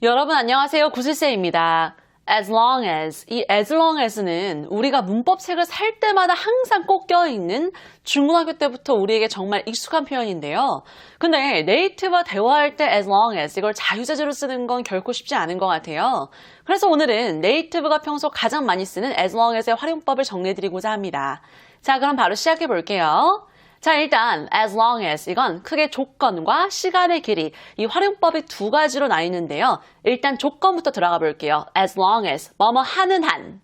여러분 안녕하세요. 구슬쌤입니다. As long as, 이 as long as는 우리가 문법책을 살 때마다 항상 꼭 껴있는 중고등학교 때부터 우리에게 정말 익숙한 표현인데요. 근데 네이티브와 대화할 때 as long as 이걸 자유자재로 쓰는 건 결코 쉽지 않은 것 같아요. 그래서 오늘은 네이티브가 평소 가장 많이 쓰는 as long as의 활용법을 정리해드리고자 합니다. 자, 그럼 바로 시작해 볼게요. 자, 일단 as long as 이건 크게 조건과 시간의 길이 이 활용법이 두 가지로 나뉘는데요. 일단 조건부터 들어가 볼게요. as long as 뭐뭐 하는 한.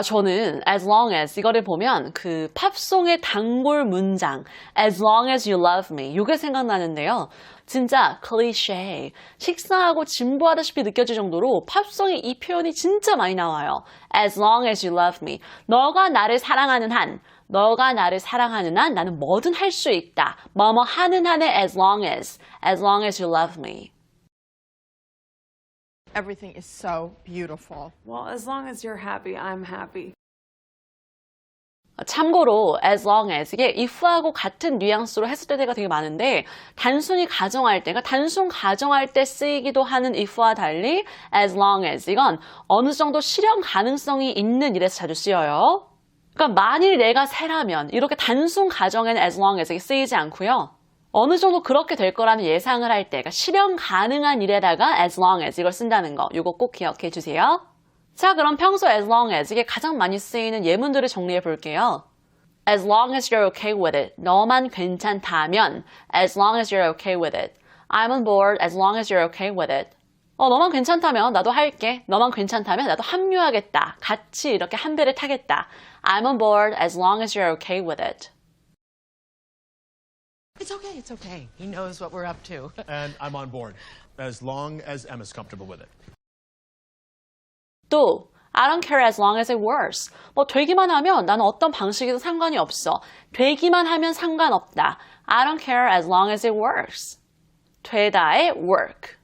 저는 as long as 이거를 보면 그 팝송의 단골 문장 as long as you love me 이게 생각나는데요. 진짜 클리셰, 식상하고 진부하다시피 느껴질 정도로 팝송에 이 표현이 진짜 많이 나와요. as long as you love me 너가 나를 사랑하는 한 너가 나를 사랑하는 한 나는 뭐든 할 수 있다. 뭐뭐 하는 한에 as long as you love me. Everything is so beautiful. Well, as long as you're happy, I'm happy. 참고로 as long as 이게 if하고 같은 뉘앙스로 했을 때가 되게 많은데 단순히 가정할 때, 그러니까 단순 가정할 때 쓰이기도 하는 if와 달리 as long as 이건 어느 정도 실현 가능성이 있는 일에서 자주 쓰여요. 그러니까 만일 내가 새라면 이렇게 단순 가정에는 as long as 쓰이지 않고요. 어느 정도 그렇게 될 거라는 예상을 할 때, 그러니까 실현 가능한 일에다가 as long as 이걸 쓴다는 거, 이거 꼭 기억해 주세요. 자, 그럼 평소 as long as 이게 가장 많이 쓰이는 예문들을 정리해 볼게요. As long as you're okay with it. 너만 괜찮다면 as long as you're okay with it. I'm on board as long as you're okay with it. 너만 괜찮다면 나도 할게. 너만 괜찮다면 나도 합류하겠다. 같이 이렇게 한 배를 타겠다. I'm on board as long as you're okay with it. It's okay. He knows what we're up to. And I'm on board, as long as Emma's comfortable with it. 또 I don't care as long as it works. 되기만 하면 나는 어떤 방식이든 상관이 없어. 되기만 하면 상관없다. I don't care as long as it works. 되다의 work.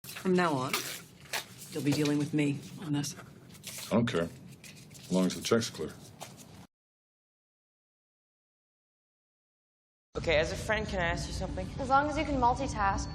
From now on, you'll be dealing with me on this. I don't care, as long as the check's clear. Okay, as a friend, can I ask you something? As long as you can multitask.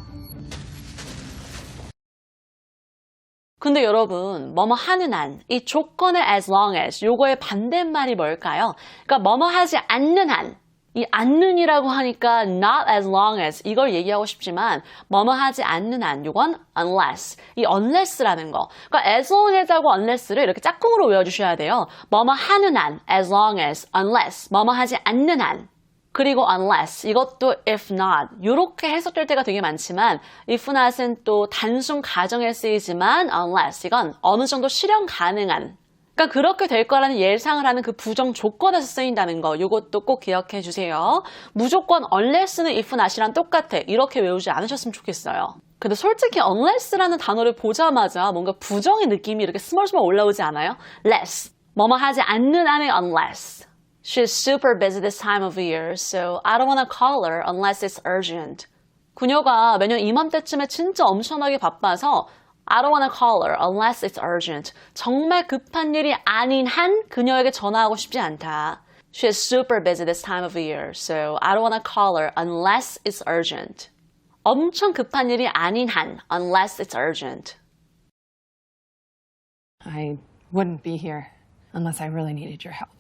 근데 여러분, 뭐뭐 하는 한, 이 조건의 as long as, 요거의 반대말이 뭘까요? 그러니까 뭐뭐 하지 않는 한, 이 않는이라고 하니까 not as long as 이걸 얘기하고 싶지만 뭐뭐 하지 않는 한, 요건 unless, 이 unless라는 거. 그러니까 as long as하고 unless를 이렇게 짝꿍으로 외워주셔야 돼요. 뭐뭐 하는 한, as long as, unless, 뭐뭐 하지 않는 한. 그리고 unless, 이것도 if not, 이렇게 해석될 때가 되게 많지만 if not은 또 단순 가정에 쓰이지만 unless, 이건 어느 정도 실현 가능한, 그러니까 그렇게 될 거라는 예상을 하는 그 부정 조건에서 쓰인다는 거, 이것도 꼭 기억해 주세요. 무조건 unless는 if not이랑 똑같아. 이렇게 외우지 않으셨으면 좋겠어요. 근데 솔직히 unless라는 단어를 보자마자 뭔가 부정의 느낌이 이렇게 스멀스멀 올라오지 않아요? less, 뭐뭐 하지 않는 한의 unless. She's super busy this time of year, so I don't want to call her unless it's urgent. 그녀가 매년 이맘때쯤에 진짜 엄청나게 바빠서 I don't want to call her unless it's urgent. 정말 급한 일이 아닌 한 그녀에게 전화하고 싶지 않다. She's super busy this time of year, so I don't want to call her unless it's urgent. 엄청 급한 일이 아닌 한 unless it's urgent. I wouldn't be here unless I really needed your help.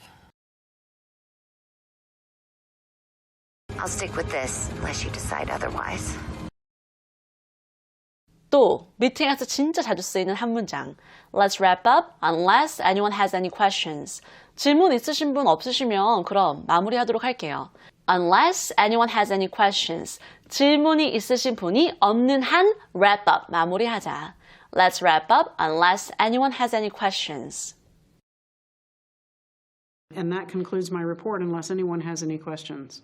I'll stick with this unless you decide otherwise. 또 미팅에서 진짜 자주 쓰이는 한 문장. Let's wrap up unless anyone has any questions. 질문 있으신 분 없으시면 그럼 마무리하도록 할게요. Unless anyone has any questions. 질문이 있으신 분이 없는 한 wrap up 마무리하자. Let's wrap up unless anyone has any questions. And that concludes my report unless anyone has any questions.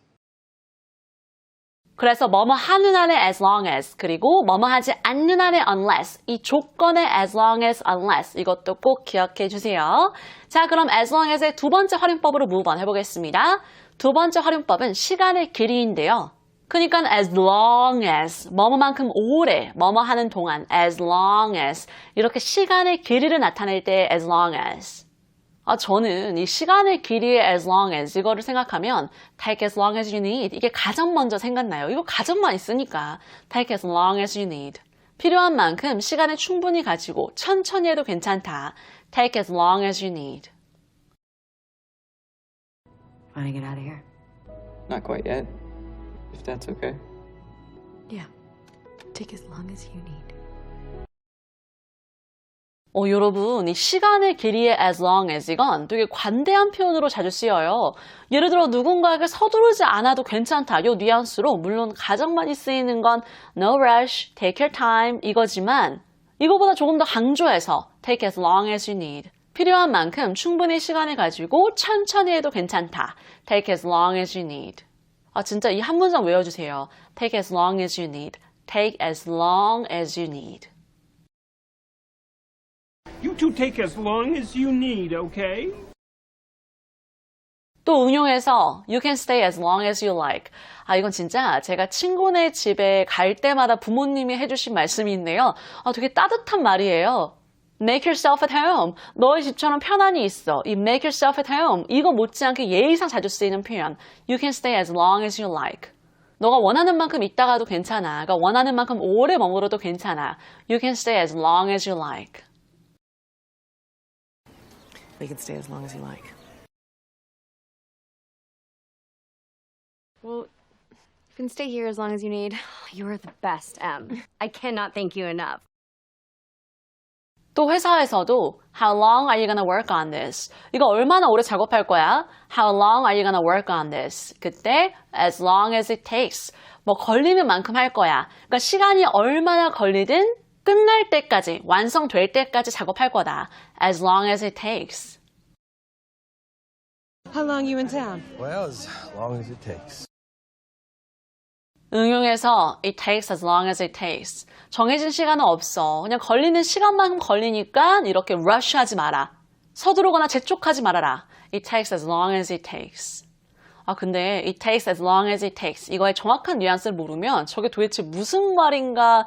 그래서 뭐뭐 하는 한의 as long as 그리고 뭐뭐 하지 않는 한의 unless 이 조건의 as long as unless 이것도 꼭 기억해 주세요. 자, 그럼 as long as의 두 번째 활용법으로 move on 해보겠습니다. 두 번째 활용법은 시간의 길이인데요. 그러니까 as long as 뭐뭐만큼 오래 뭐뭐 하는 동안 as long as 이렇게 시간의 길이를 나타낼 때 as long as 저는 이 시간의 길이의 as long as 이거를 생각하면 take as long as you need 이게 가장 먼저 생각나요. 이거 가장 많이 쓰니까 take as long as you need 필요한 만큼 시간을 충분히 가지고 천천히 해도 괜찮다. Take as long as you need. Want to get out of here? Not quite yet. If that's okay. Yeah. Take as long as you need. 여러분, 이 시간의 길이의 as long as 이건 되게 관대한 표현으로 자주 쓰여요. 예를 들어 누군가에게 서두르지 않아도 괜찮다. 요 뉘앙스로 물론 가장 많이 쓰이는 건 no rush, take your time 이거지만 이거보다 조금 더 강조해서 take as long as you need. 필요한 만큼 충분히 시간을 가지고 천천히 해도 괜찮다. Take as long as you need. 진짜 이 한 문장 외워주세요. Take as long as you need. Take as long as you need. You two take as long as you need, okay? 또 응용해서 You can stay as long as you like. 이건 진짜 제가 친구네 집에 갈 때마다 부모님이 해주신 말씀인데요. 되게 따뜻한 말이에요. Make yourself at home. 너의 집처럼 편안히 있어. 이 make yourself at home. 이거 못지않게 예의상 자주 쓰이는 표현. You can stay as long as you like. 너가 원하는 만큼 있다가도 괜찮아. 그러니까 원하는 만큼 오래 머물러도 괜찮아. You can stay as long as you like. We can stay as long as you like. Well, you can stay here as long as you need. You're the best, Em. I cannot thank you enough. 또 회사에서도 How long are you gonna work on this? 이거 얼마나 오래 작업할 거야? How long are you gonna work on this? 그때 as long as it takes. 뭐 걸리는 만큼 할 거야. 그러니까 시간이 얼마나 걸리든 끝날 때까지, 완성될 때까지 작업할 거다. As long as it takes. How long you in town? Well, as long as it takes. 응용해서 it takes as long as it takes. 정해진 시간은 없어. 그냥 걸리는 시간만큼 걸리니까 이렇게 rush하지 마라. 서두르거나 재촉하지 말아라. It takes as long as it takes. 근데 it takes as long as it takes. 이거의 정확한 뉘앙스를 모르면 저게 도대체 무슨 말인가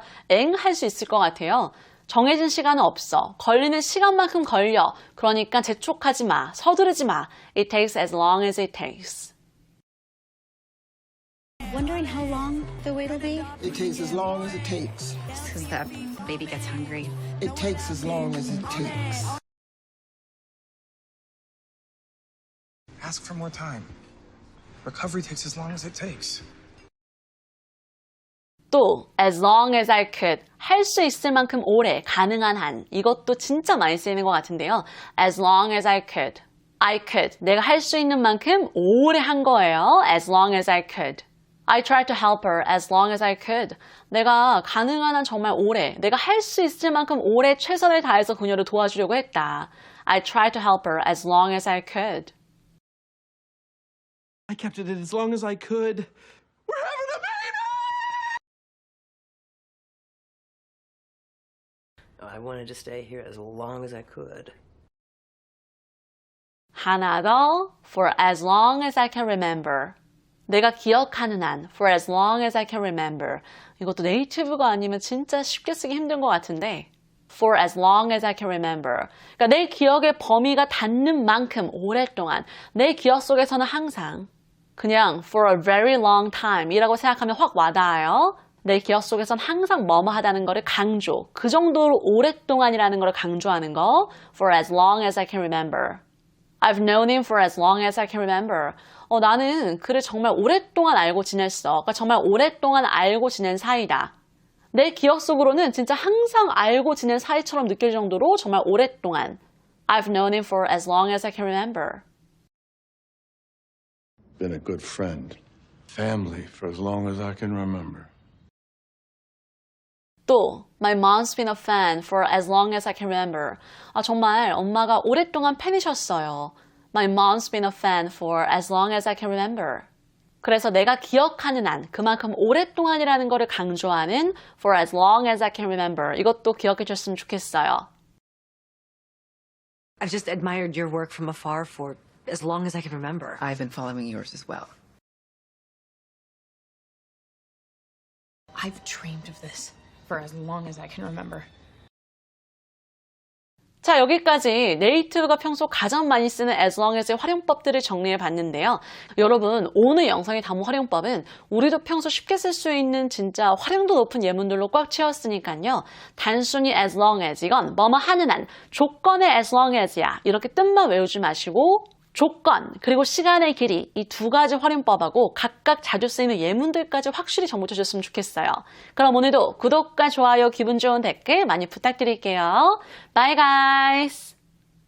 할 수 있을 것 같아요. 정해진 시간은 없어. 걸리는 시간만큼 걸려. 그러니까 재촉하지 마. 서두르지 마. It takes as long as it takes. Wondering how long the wait'll be? It takes as long as it takes. Just because that baby gets hungry. It takes as long as it takes. Ask for more time. Recovery takes as long as it takes. 또 as long as I could. 할 수 있을 만큼 오래, 가능한 한. 이것도 진짜 많이 쓰이는 것 같은데요. As long as I could. I could. 내가 할 수 있는 만큼 오래 한 거예요. As long as I could. I tried to help her as long as I could. 내가 가능한 한 정말 오래, 내가 할 수 있을 만큼 오래 최선을 다해서 그녀를 도와주려고 했다. I tried to help her as long as I could. I kept it as long as I could. We're having a baby! I wanted to stay here as long as I could. 하나 더, for as long as I can remember. 내가 기억하는 한, for as long as I can remember. 이것도 네이티브가 아니면 진짜 쉽게 쓰기 힘든 것 같은데, for as long as I can remember. 그러니까 내 기억의 범위가 닿는 만큼 오랫동안, 내 기억 속에서는 항상 그냥 for a very long time 이라고 생각하면 확 와닿아요. 내 기억 속에선 항상 뭐뭐 하다는 거를 강조, 그 정도로 오랫동안이라는 거를 강조하는 거, for as long as I can remember. I've known him for as long as I can remember. 나는 그를 정말 오랫동안 알고 지냈어. 그러니까 정말 오랫동안 알고 지낸 사이다. 내 기억 속으로는 진짜 항상 알고 지낸 사이처럼 느낄 정도로 정말 오랫동안. I've known him for as long as I can remember. Been a good friend. Family for as long as I can remember. 또 My mom's been a fan for as long as I can remember. 정말 엄마가 오랫동안 팬이셨어요. My mom's been a fan for as long as I can remember. 그래서 내가 기억하는 한, 그만큼 오랫동안이라는 거를 강조하는 for as long as I can remember. 이것도 기억해 줬으면 좋겠어요. I've just admired your work from afar for as long as I can remember. I've been following yours as well. I've dreamed of this for as long as I can remember. 자, 여기까지 네이티브가 평소 가장 많이 쓰는 as long as의 활용법들을 정리해 봤는데요. 여러분, 오늘 영상의 단어 활용법은 우리도 평소 쉽게 쓸 수 있는 진짜 활용도 높은 예문들로 꽉 채웠으니까요. 단순히 as long as, 이건 뭐뭐 하는 한, 조건의 as long as야. 이렇게 뜻만 외우지 마시고 조건, 그리고 시간의 길이, 이 두 가지 활용법하고 각각 자주 쓰이는 예문들까지 확실히 정보 주셨으면 좋겠어요. 그럼 오늘도 구독과 좋아요, 기분 좋은 댓글 많이 부탁드릴게요. Bye guys!